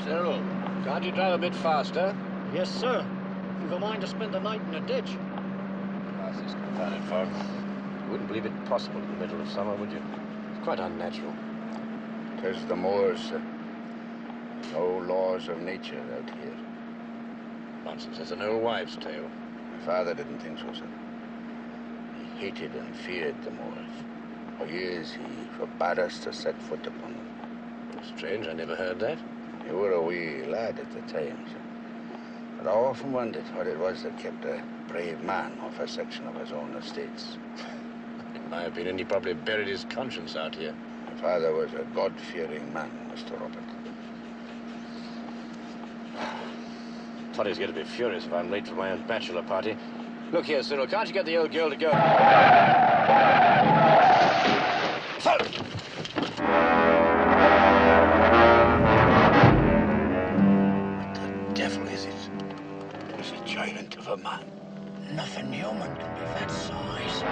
Cyril, can't you drive a bit faster? Yes, sir. You've a mind to spend the night in a ditch. Past this confounded fog. You wouldn't believe it possible in the middle of summer, would you? It's quite unnatural. 'Tis the moors, sir. No laws of nature out here. Nonsense, that's an old wives' tale. My father didn't think so, sir. He hated and feared the moors. For years, he forbade us to set foot upon them. Strange, I never heard that. You were a wee lad at the time, sir. But I often wondered what it was that kept a brave man off a section of his own estates. In my opinion, he probably buried his conscience out here. My father was a God-fearing man, Mr. Robert. Toddy's going to be furious if I'm late for my own bachelor party. Look here, Cyril, can't you get the old girl to go? What the devil is it? It's a giant of a man. Nothing human can be that size.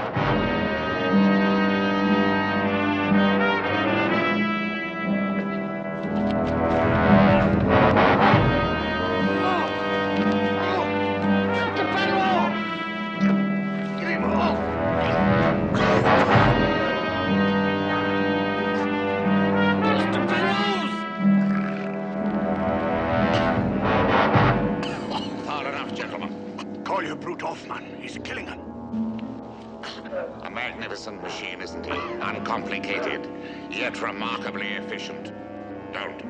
Machine, isn't he? Uncomplicated, yet remarkably efficient. Don't.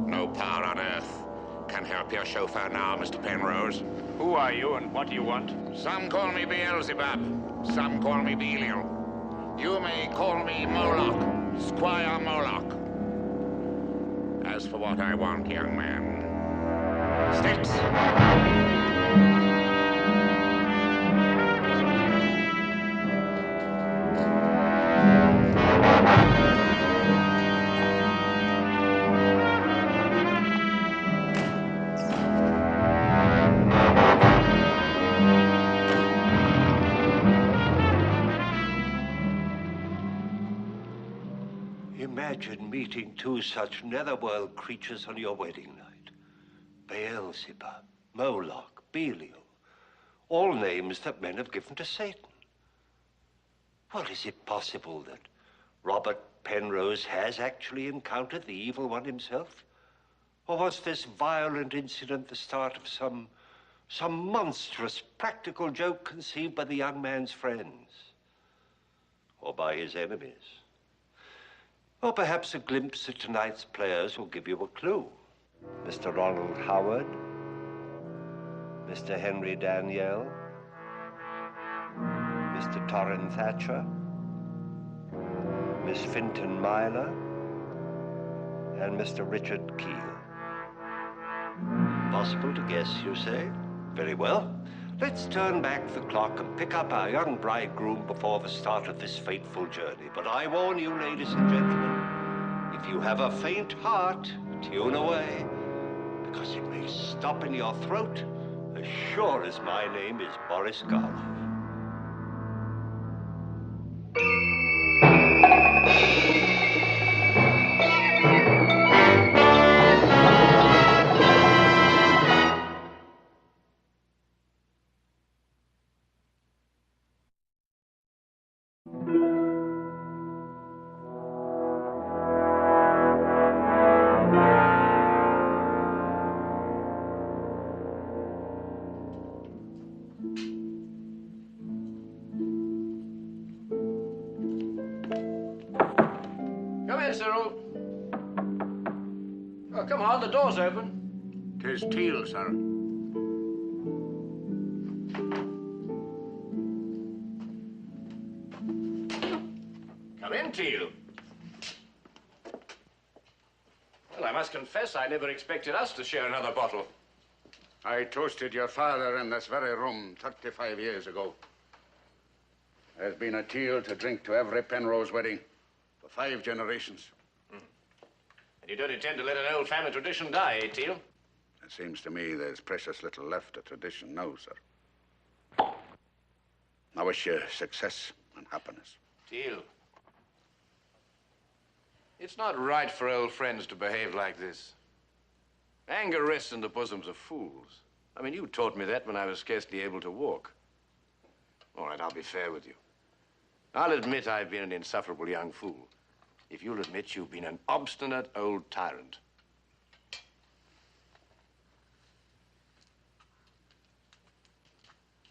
No power on Earth can help your chauffeur now, Mr. Penrose. Who are you and what do you want? Some call me Beelzebub. Some call me Belial. You may call me Moloch, Squire Moloch. As for what I want, young man, sticks. Imagine meeting two such netherworld creatures on your wedding night. Beelzebub, Moloch, Belial. All names that men have given to Satan. Well, is it possible that Robert Penrose has actually encountered the evil one himself? Or was this violent incident the start of some monstrous practical joke conceived by the young man's friends? Or by his enemies? Or perhaps a glimpse at tonight's players will give you a clue. Mr. Ronald Howard, Mr. Henry Daniell, Mr. Torrin Thatcher, Miss Finton Myler, and Mr. Richard Keel. Possible to guess, you say? Very well. Let's turn back the clock and pick up our young bridegroom before the start of this fateful journey. But I warn you, ladies and gentlemen, if you have a faint heart, tune away, because it may stop in your throat as sure as my name is Boris Karloff. Cyril. Oh, come on, the door's open. 'Tis Teal, sir. Come in, Teal. Well, I must confess I never expected us to share another bottle. I toasted your father in this very room 35 years ago. There's been a Teal to drink to every Penrose wedding for 5 generations. And you don't intend to let an old family tradition die, eh, Teal? It seems to me there's precious little left of tradition now, sir. I wish you success and happiness. Teal, it's not right for old friends to behave like this. Anger rests in the bosoms of fools. I mean, you taught me that when I was scarcely able to walk. All right, I'll be fair with you. I'll admit I've been an insufferable young fool. If you'll admit you've been an obstinate old tyrant.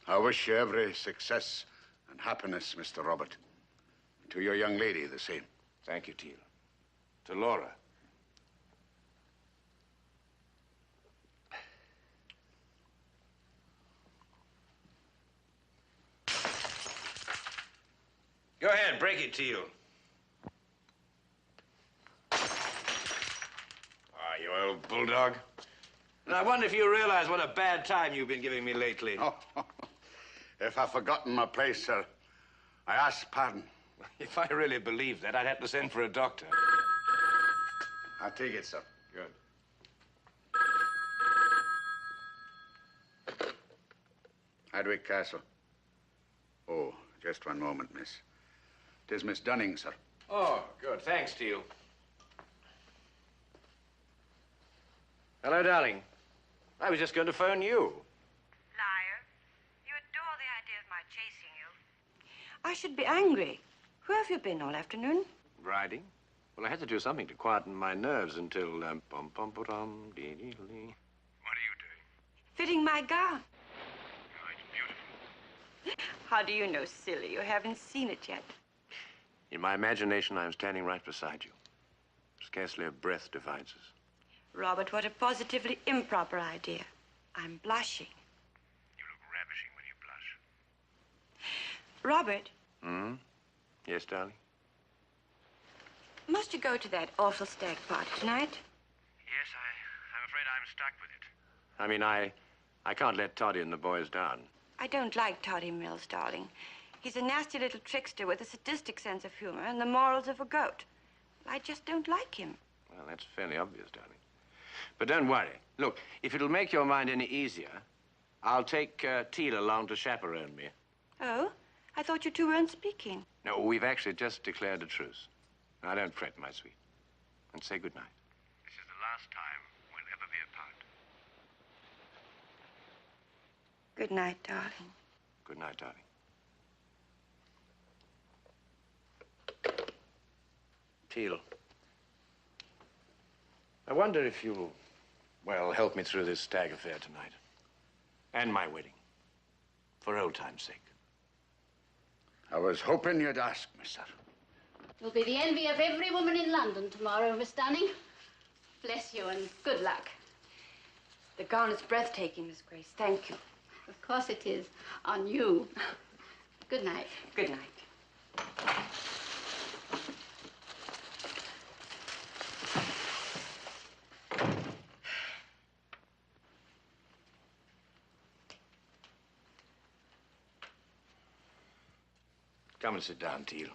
I wish you every success and happiness, Mr. Robert. And to your young lady, the same. Thank you, Teal. To Laura. Go ahead, break it, Teal. Ah, you old bulldog. And I wonder if you realize what a bad time you've been giving me lately. Oh, if I've forgotten my place, sir, I ask pardon. If I really believed that, I'd have to send for a doctor. I'll take it, sir. Good. Hadwick Castle. Oh, just one moment, miss. 'Tis Miss Dunning, sir. Oh, good. Thanks, Teal. Hello, darling. I was just going to phone you. Liar. You adore the idea of my chasing you. I should be angry. Where have you been all afternoon? Riding? Well, I had to do something to quieten my nerves until, What are you doing? Fitting my gown. Oh, it's beautiful. How do you know, silly? You haven't seen it yet. In my imagination, I'm standing right beside you. Scarcely a breath divides us. Robert, what a positively improper idea. I'm blushing. You look ravishing when you blush. Robert. Hmm? Yes, darling? Must you go to that awful stag party tonight? Yes, I'm afraid I'm stuck with it. I mean, I can't let Toddy and the boys down. I don't like Toddy Mills, darling. He's a nasty little trickster with a sadistic sense of humor and the morals of a goat. I just don't like him. Well, that's fairly obvious, darling. But don't worry. Look, if it'll make your mind any easier, I'll take Teal along to chaperone me. Oh? I thought you two weren't speaking. No, we've actually just declared a truce. Now, don't fret, my sweet. And say good night. This is the last time we'll ever be apart. Good night, darling. Good night, darling. Teal, I wonder if you'll, well, help me through this stag affair tonight. And my wedding. For old time's sake. I was hoping you'd ask me, sir. You'll be the envy of every woman in London tomorrow, Miss Dunning. Bless you and good luck. The gown is breathtaking, Miss Grace. Thank you. Of course it is. On you. Good night. Good night. Come and sit down, Teal.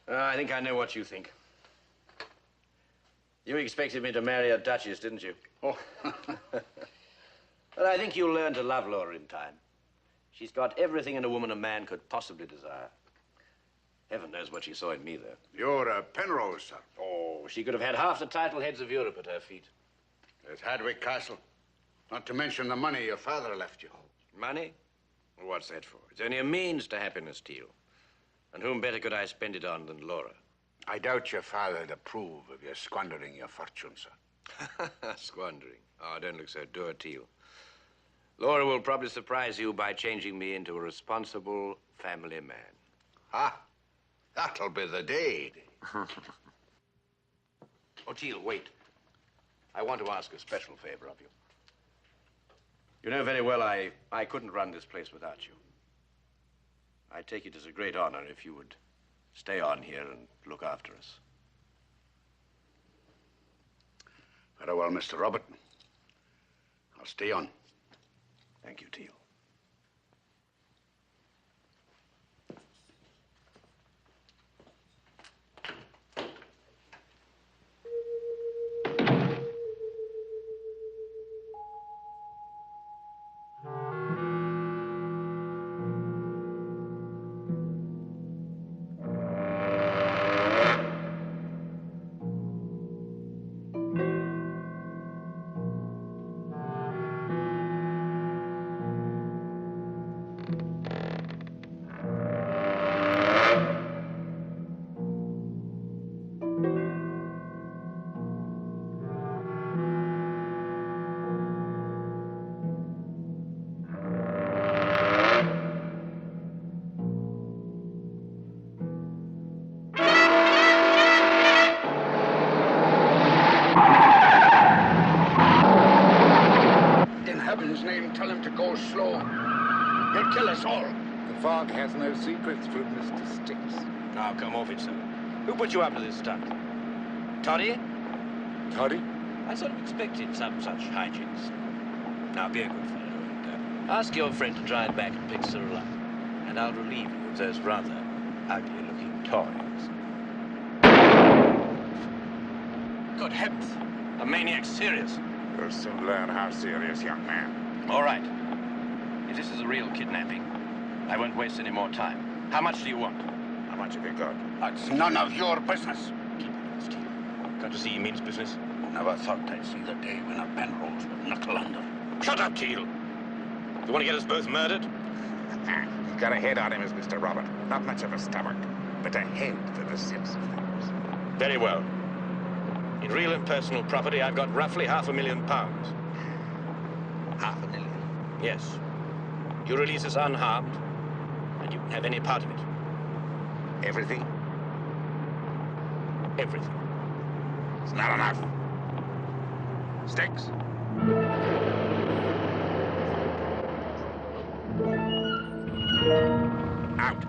I think I know what you think. You expected me to marry a duchess, didn't you? Oh, Well, I think you'll learn to love Laura in time. She's got everything in a woman a man could possibly desire. Heaven knows what she saw in me, though. you're a Penrose, sir. Oh, she could have had half the title heads of Europe at her feet. There's Hadwick Castle. Not to mention the money your father left you. Money? Well, what's that for? It's only a means to happiness, Teal. And whom better could I spend it on than Laura? I doubt your father'd approve of you squandering your fortune, sir. Squandering. Oh, don't look so dour, Teal. Laura will probably surprise you by changing me into a responsible family man. Ah, that'll be the day. Oh, Teal, wait. I want to ask a special favor of you. You know very well I couldn't run this place without you. I take it as a great honor if you would stay on here and look after us. Very well, Mr. Robert. I'll stay on. Thank you, Teal. heaven's name, tell him to go slow. He'll kill us all. The fog has no secrets from Mr. Sticks. Now, come off it, sir. Who put you up to this stunt? Toddy? Toddy? I sort of expected some such hijinks. Now, be a good fellow and ask your friend to drive back and pick Cyril up. And I'll relieve you of those rather ugly-looking toys. Good heavens! A maniac's serious. You'll soon learn how serious, young man. All right. If this is a real kidnapping, I won't waste any more time. How much do you want? How much have you got? It's none of your business. Keep it, Steve. Can't you see he means business? Never thought I'd see the day when a Penrose would knuckle under. Shut up, Teal. You want to get us both murdered? He's got a head on him as Mr. Robert. Not much of a stomach, but a head for the sense of things. Very well. In real and personal property, I've got roughly £500,000. £500,000? Yes. You release us unharmed, and you can have any part of it. Everything? Everything. It's not enough. Sticks? Out.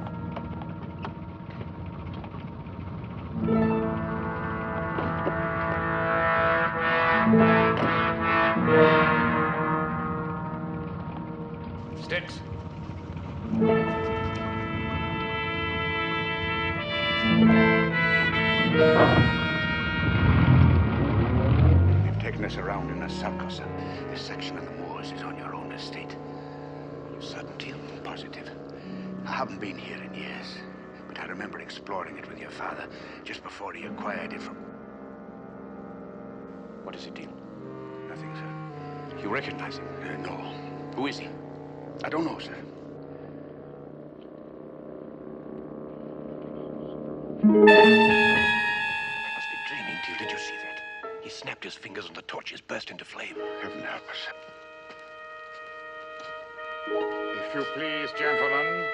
Sticks. You've taken us around in a circus, and this section of the moors is on your own estate. You certain, Teal? Positive. I haven't been here in years, but I remember exploring it with your father just before he acquired it from... What is it, Teal? Nothing, sir. You recognize him? No. Who is he? I don't know, sir. I must be dreaming, Teal. Did you see that? He snapped his fingers and the torches burst into flame. Heaven help us. If you please, gentlemen,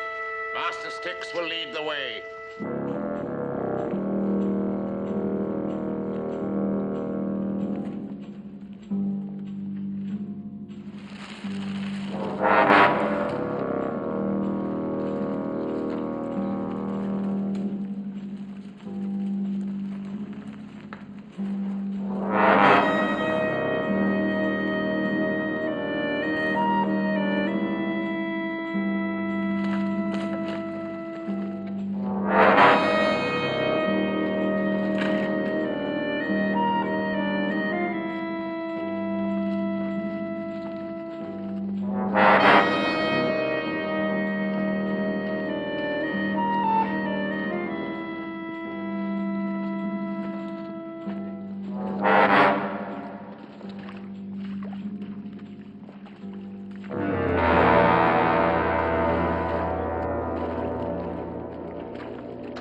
Master Sticks will lead the way.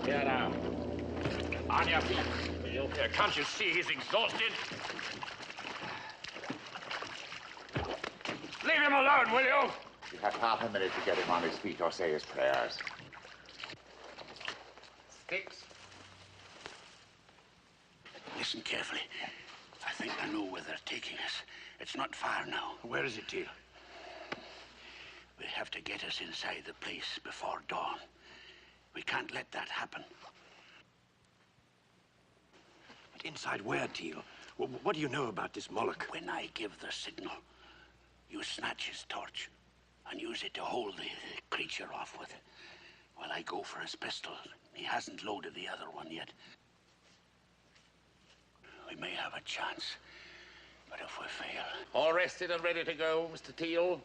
Get out. On your feet. Can't you see he's exhausted? Leave him alone, will you? You have half a minute to get him on his feet or say his prayers. Sticks? Listen carefully. I think I know where they're taking us. It's not far now. Where is it, Teal? They have to get us inside the place before dawn. We can't let that happen. But inside where, Teal? What do you know about this Moloch? When I give the signal, you snatch his torch and use it to hold the creature off with. While I go for his pistol. He hasn't loaded the other one yet. We may have a chance, but if we fail... All rested and ready to go, Mr. Teal?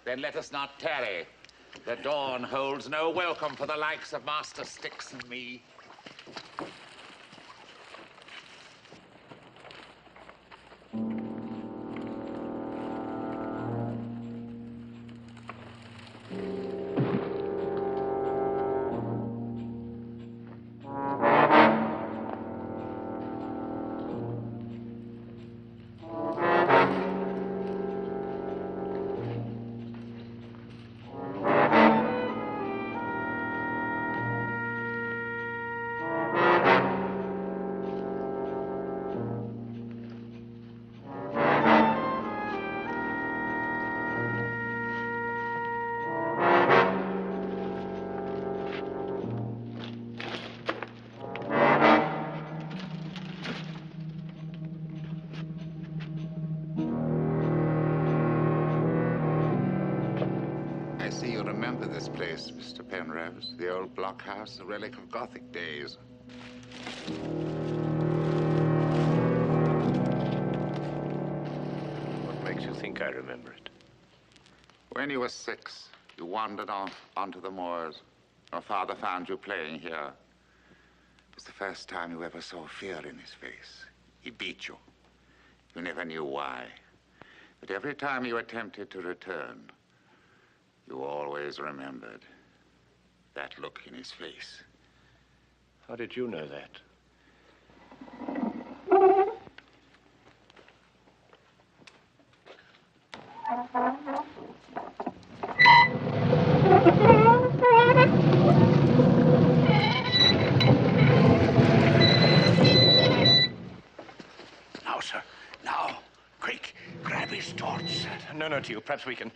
Then let us not tarry. The dawn holds no welcome for the likes of Master Sticks and me. I see you remember this place, Mr. Penrose. The old blockhouse, a relic of Gothic days. What makes you think I remember it? When you were 6, you wandered off onto the moors. Your father found you playing here. It was the first time you ever saw fear in his face. He beat you. You never knew why. But every time you attempted to return, you always remembered that look in his face. How did you know that? Now, sir. Now. Quick, grab his torch, sir. No, Teal. Perhaps we can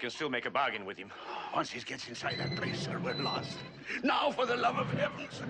still make a bargain with him. Once he gets inside that place, sir, we're lost. Now, for the love of heaven, sir.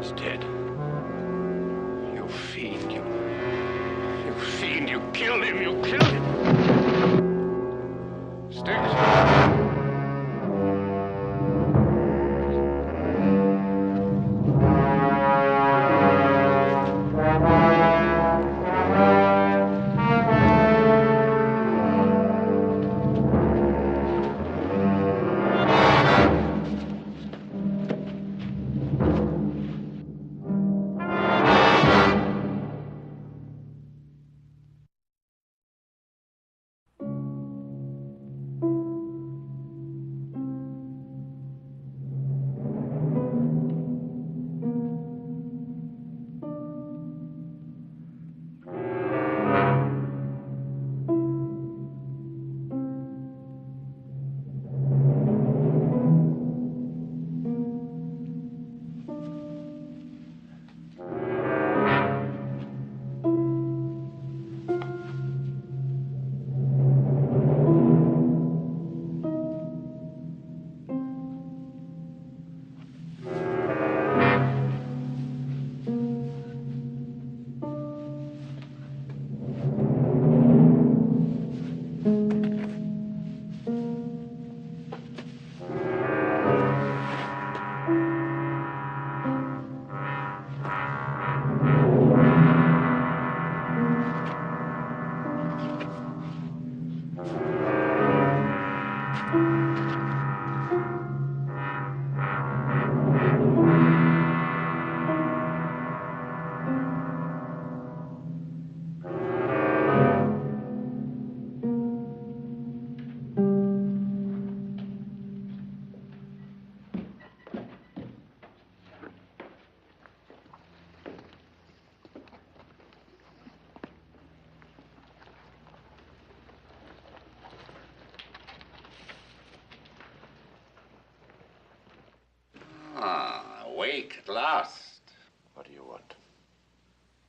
He's dead. You fiend, you fiend, you killed him, you killed him. Sticks. Awake at last. What do you want?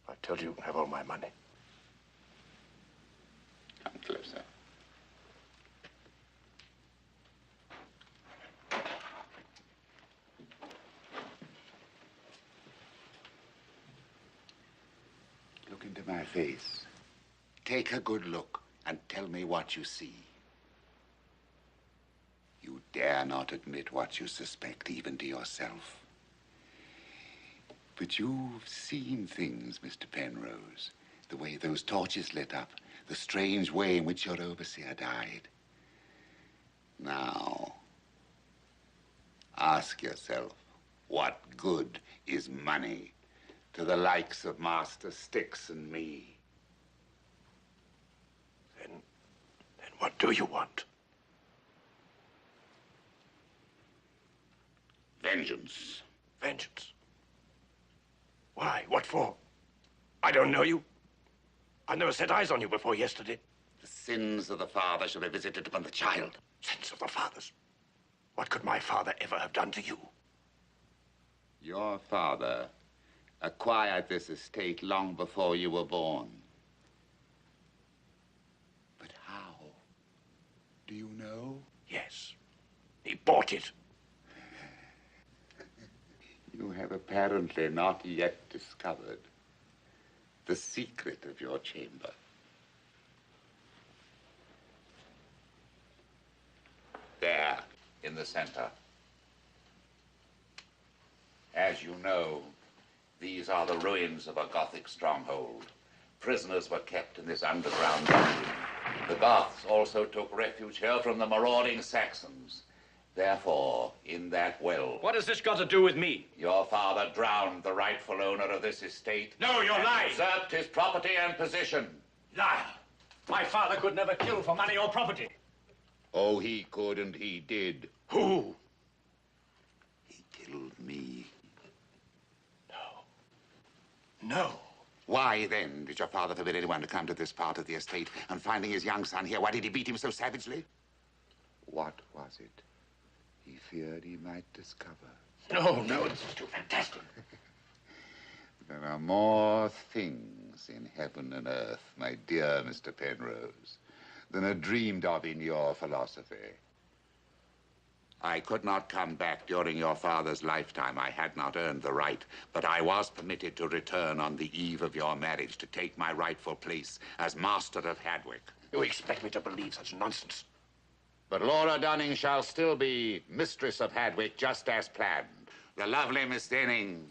I told you you can have all my money. Come closer. Look into my face. Take a good look and tell me what you see. You dare not admit what you suspect, even to yourself. But you've seen things, Mr. Penrose. The way those torches lit up, the strange way in which your overseer died. Now, ask ask yourself, what good is money to the likes of Master Styx and me? Then what do you want? Vengeance. Vengeance. Why? What for? I don't know you. I've never set eyes on you before yesterday. The sins of the father shall be visited upon the child. Sins of the fathers? What could my father ever have done to you? Your father acquired this estate long before you were born. But how? Do you know? Yes. He bought it. You have apparently not yet discovered the secret of your chamber. There, in the center. As you know, these are the ruins of a Gothic stronghold. Prisoners were kept in this underground dungeon. The Goths also took refuge here from the marauding Saxons. Therefore, in that well... What has this got to do with me? Your father drowned the rightful owner of this estate. No, you're lying. Usurped his property and position. Liar. My father could never kill for money or property. Oh, he could, and he did. Who? He killed me. No. Why, then, did your father forbid anyone to come to this part of the estate? And finding his young son here, why did he beat him so savagely? What was it he feared he might discover? No, this is too fantastic. There are more things in heaven and earth, my dear Mr. Penrose, than are dreamed of in your philosophy. I could not come back during your father's lifetime. I had not earned the right, but I was permitted to return on the eve of your marriage to take my rightful place as master of Hadwick. You expect me to believe such nonsense? But Laura Dunning shall still be mistress of Hadwick, just as planned. The lovely Miss Denning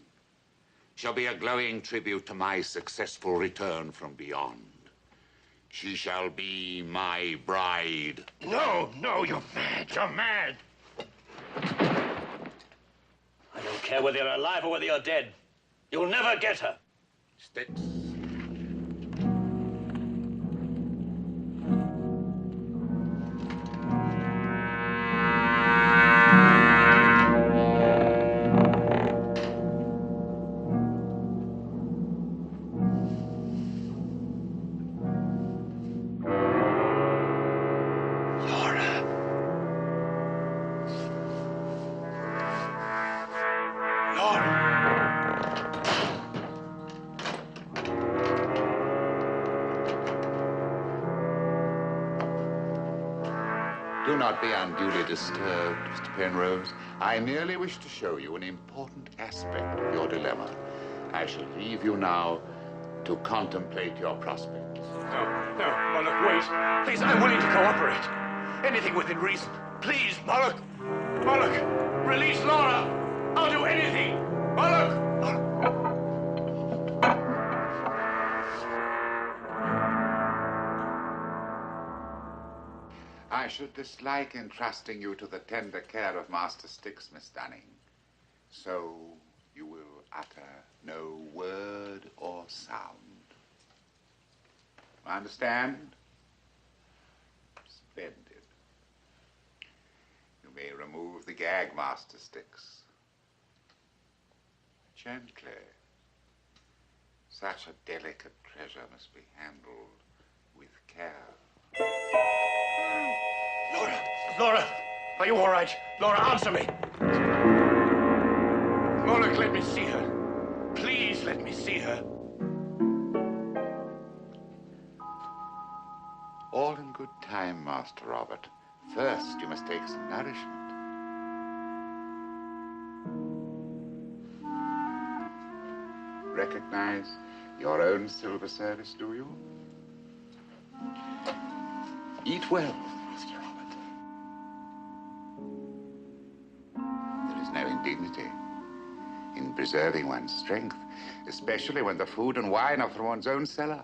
shall be a glowing tribute to my successful return from beyond. She shall be my bride. No, you're mad. You're mad. I don't care whether you're alive or whether you're dead. You'll never get her. Styx. Do not be unduly disturbed, Mr. Penrose. I merely wish to show you an important aspect of your dilemma. I shall leave you now to contemplate your prospects. No, Moloch, wait. Please, I'm willing to cooperate. Anything within reason. Please, Moloch. Moloch, release Laura. I'll do anything. Moloch. I should dislike entrusting you to the tender care of Master Styx, Miss Dunning. So you will utter no word or sound. Understand? Splendid. You may remove the gag, Master Styx. Gently. Such a delicate treasure must be handled with care. Laura, are you all right? Laura, answer me. Moloch, let me see her. Please let me see her. All in good time, Master Robert. First, you must take some nourishment. Recognize your own silver service, do you? Eat well, Master Robert. There is no indignity in preserving one's strength, especially when the food and wine are from one's own cellar.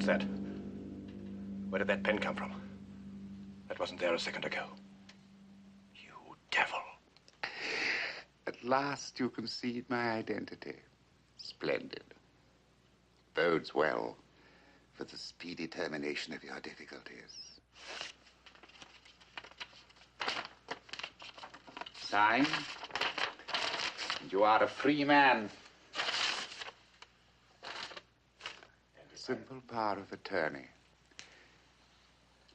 that? Where did that pen come from? That wasn't there a second ago. You devil. At last you concede my identity. Splendid. Bodes well for the speedy termination of your difficulties. Sign, and you are a free man. Simple power of attorney.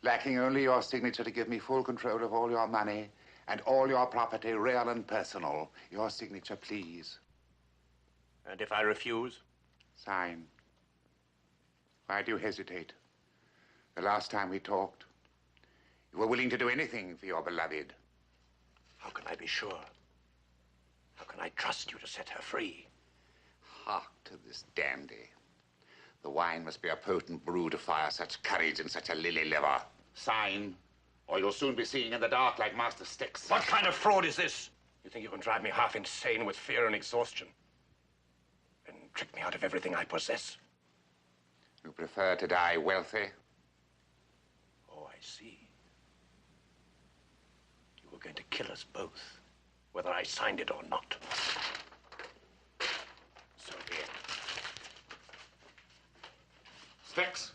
Lacking only your signature to give me full control of all your money and all your property, real and personal. Your signature, please. And if I refuse? Sign. Why do you hesitate? The last time we talked, you were willing to do anything for your beloved. How can I be sure? How can I trust you to set her free? Hark to this dandy. The wine must be a potent brew to fire such courage in such a lily liver. Sign, or you'll soon be seeing in the dark like Master Styx. What kind of fraud is this? You think you can drive me half insane with fear and exhaustion? And trick me out of everything I possess? You prefer to die wealthy? Oh, I see. You were going to kill us both, whether I signed it or not. So be it. Styx?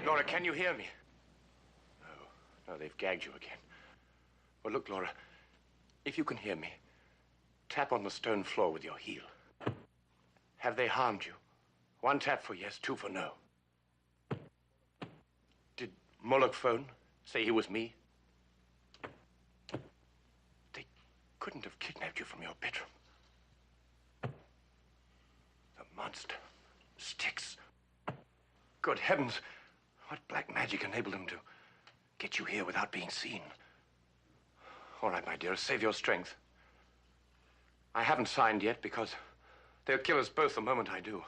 Laura, can you hear me? No, they've gagged you again. Well, look, Laura, if you can hear me, tap on the stone floor with your heel. Have they harmed you? 1 tap for yes, 2 for no. Did Moloch phone, say he was me? They couldn't have kidnapped you from your bedroom. The monster. Styx. Good heavens. What black magic enabled him to get you here without being seen? All right, my dear, save your strength. I haven't signed yet because they'll kill us both the moment I do.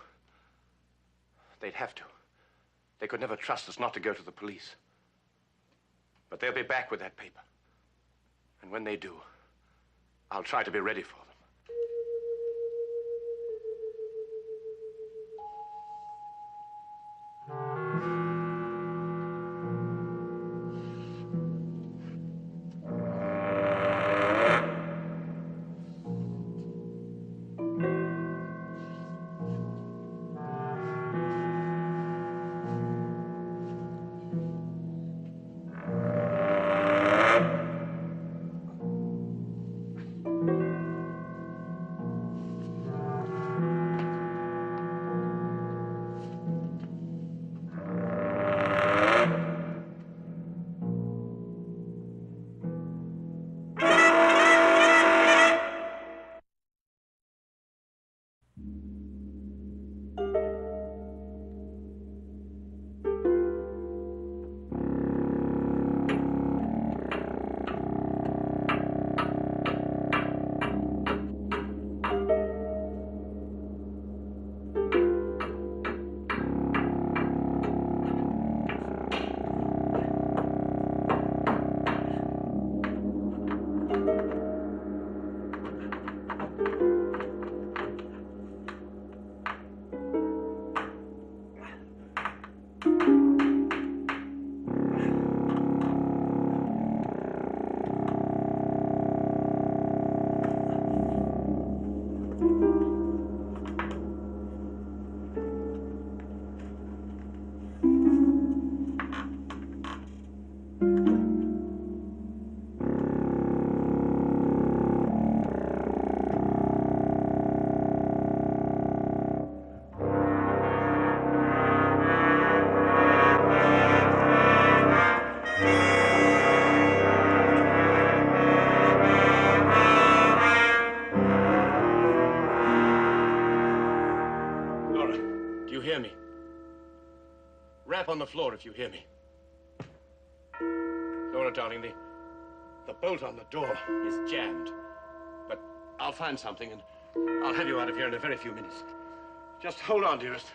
They'd have to. They could never trust us not to go to the police. But they'll be back with that paper. And when they do, I'll try to be ready for them. Rap on the floor if you hear me. Laura, darling, the The bolt on the door is jammed. But I'll find something and I'll have you out of here in a very few minutes. Just hold on, dearest.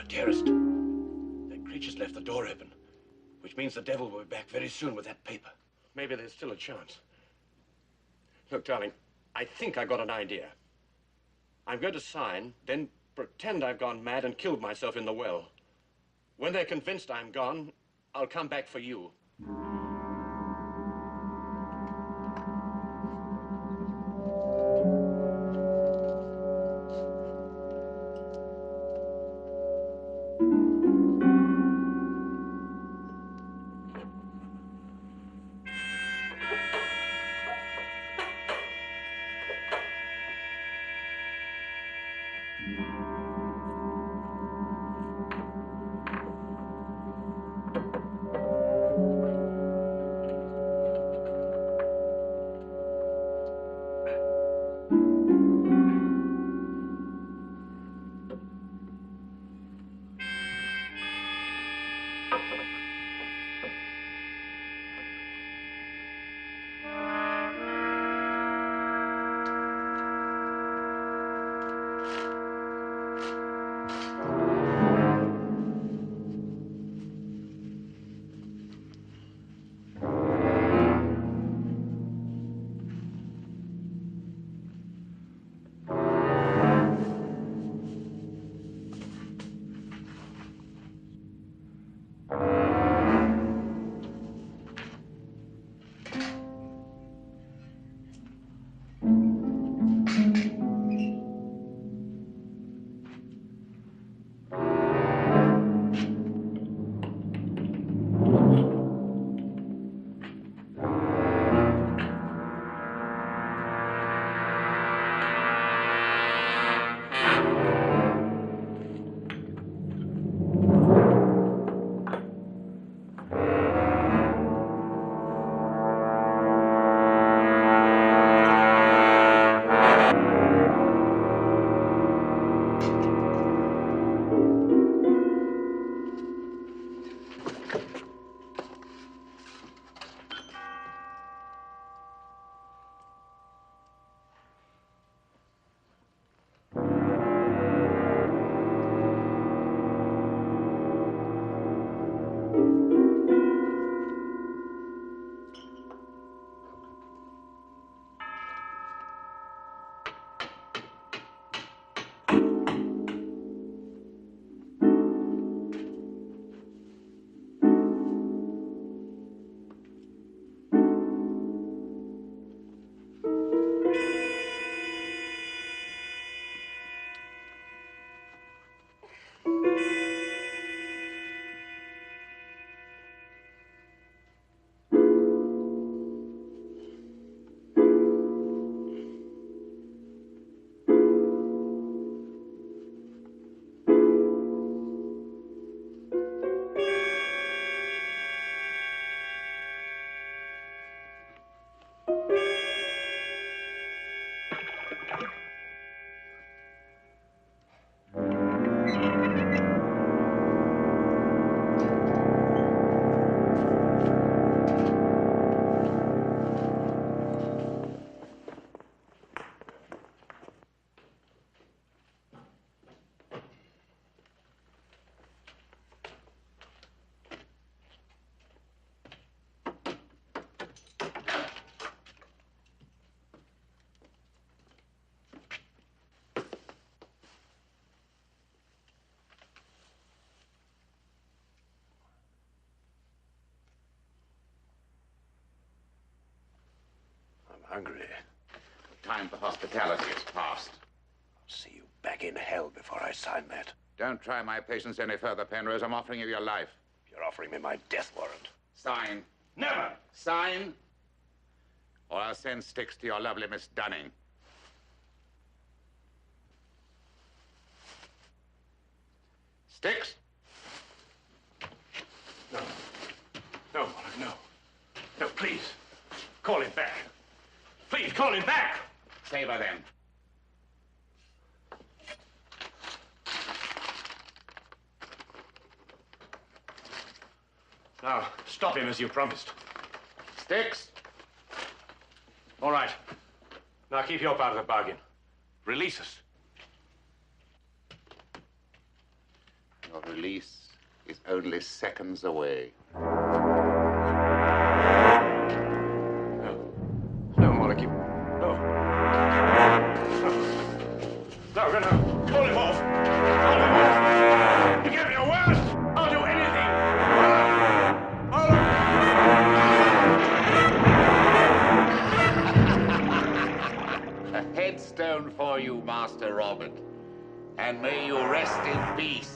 Dearest, that creature's left the door open, which means the devil will be back very soon with that paper. Maybe there's still a chance. Look, darling, I think I got an idea. I'm going to sign, then pretend I've gone mad and killed myself in the well. When they're convinced I'm gone, I'll come back for you. Hungry. Time for hospitality is past. I'll see you back in hell before I sign that. Don't try my patience any further, Penrose. I'm offering you your life. You're offering me my death warrant. Sign. Never! Sign, or I'll send Styx to your lovely Miss Dunning. Styx? No. No, Moloch, no. No, please. Call him back. Please, call him back! Save her then. Now, stop him as you promised. Styx? All right. Now keep your part of the bargain. Release us. Your release is only seconds away. No, Moloch, you... No. No, no. Call him off. Call him off. You give me your word. I'll do anything. A headstone for you, Master Robert. And may you rest in peace.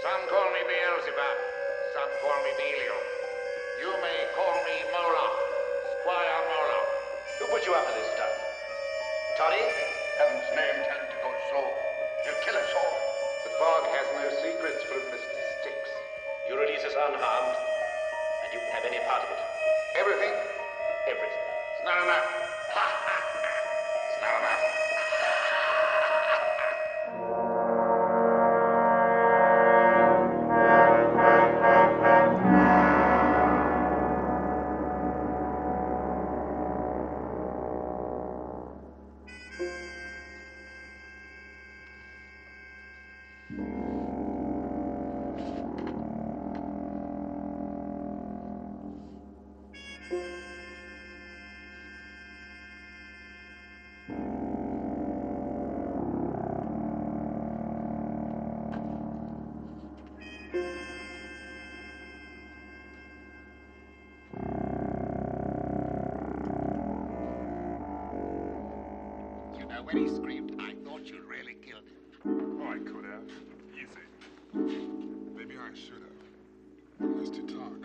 Some call me Beelzebub, some call me Belial. You may call me Moloch, Squire Moloch. Who put you up to this done. Toddy? Heaven's name, tell him to go slow. He'll kill us all. The fog has no secrets from Mr. Sticks. You release us unharmed, and you can have any part of it. Everything? Everything. It's not enough. It's not enough. You know, when he screamed, I thought you'd really killed him. Oh, I could have. Easy. Maybe I should have. Nice to talk.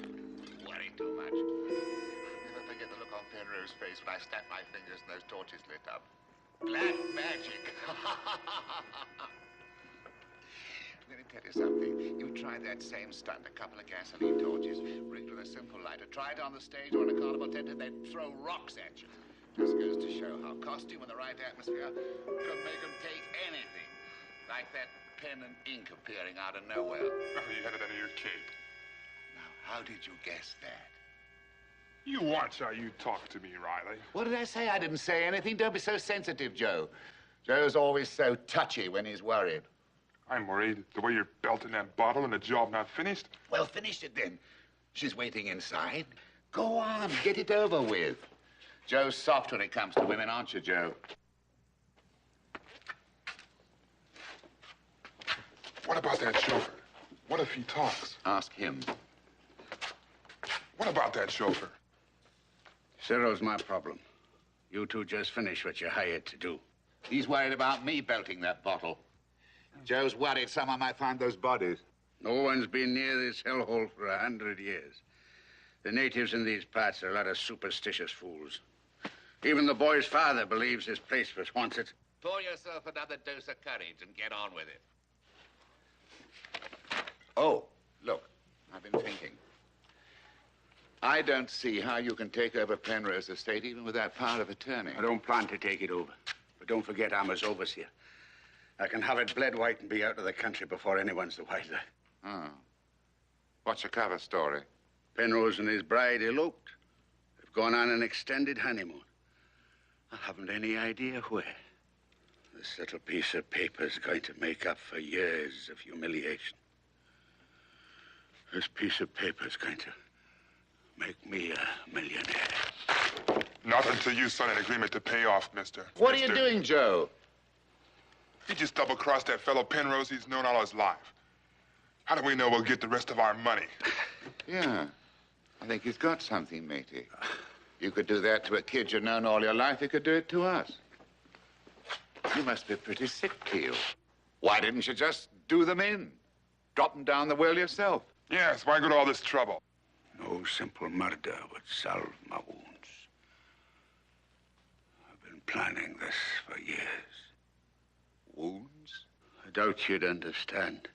Worry too much. Never forget the look on Penrose's face when I snapped my fingers and those torches lit up. Black magic. Let me tell you something. You tried that same stunt, a couple of gasoline torches, rigged with a simple lighter. Try it on the stage or in a carnival tent and they'd throw rocks at you. Just goes to show how costume and the right atmosphere could make them take anything. Like that pen and ink appearing out of nowhere. Oh, you had it under your cape. Now, how did you guess that? You watch how you talk to me, Riley. What did I say? I didn't say anything. Don't be so sensitive, Joe. Joe's always so touchy when he's worried. I'm worried the way you're belting that bottle and the job not finished. Well, finish it then. She's waiting inside. Go on, get it over with. Joe's soft when it comes to women, aren't you, Joe? What about that chauffeur? What if he talks? Ask him. What about that chauffeur? Cyril's my problem. You two just finish what you're hired to do. He's worried about me belting that bottle. Joe's worried someone might find those bodies. No one's been near this hellhole for 100 years. The natives in these parts are a lot of superstitious fools. Even the boy's father believes this place was haunted. Pour yourself another dose of courage and get on with it. Oh, look, I've been thinking. I don't see how you can take over Penrose's estate even without power of attorney. I don't plan to take it over. But don't forget I'm his overseer. I can have it bled white and be out of the country before anyone's the wiser. Oh. What's your cover story? Penrose and his bride eloped. They've gone on an extended honeymoon. I haven't any idea where. This little piece of paper's going to make up for years of humiliation. This piece of paper's going to make me a millionaire. Not until you sign an agreement to pay off, mister. What are you doing, Joe? He just double-crossed that fellow Penrose he's known all his life. How do we know we'll get the rest of our money? Yeah, I think he's got something, matey. You could do that to a kid you've known all your life. You could do it to us. You must be pretty sick, Keel. Why didn't you just do them in? Drop them down the well yourself? Yes, why go to all this trouble? No simple murder would solve my wounds. I've been planning this for years. Wounds? I doubt you'd understand.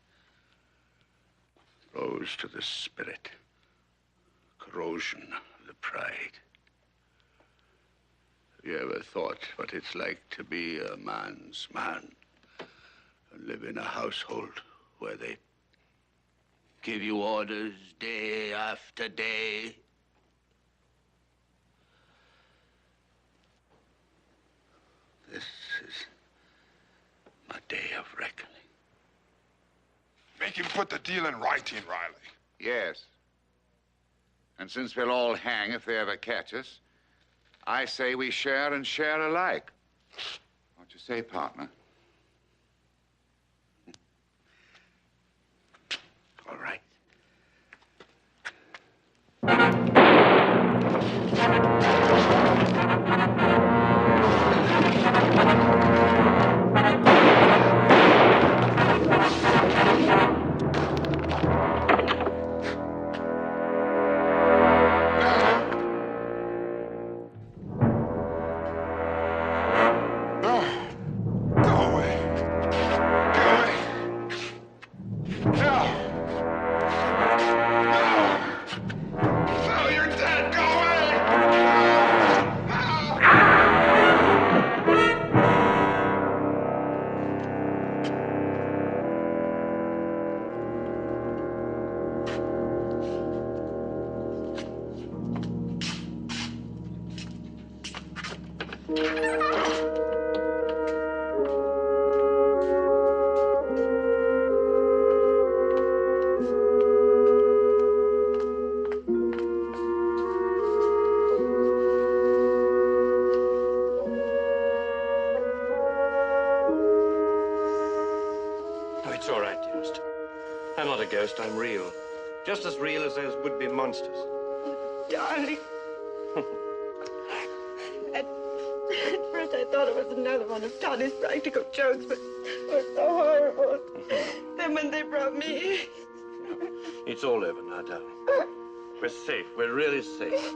Blows to the spirit. Corrosion of the pride. Have you ever thought what it's like to be a man's man and live in a household where they give you orders day after day? This is my day of reckoning. Make him put the deal in writing, Riley. Yes. And since we'll all hang if they ever catch us, I say we share and share alike. What you say, partner? All right. Oh, it's all right, dearest. I'm not a ghost, I'm real. Just as real as those would-be monsters. Darling. At first I thought it was another one of Tony's practical jokes, but it was so horrible. Then when they brought me... It's all over now, darling. We're safe. We're really safe.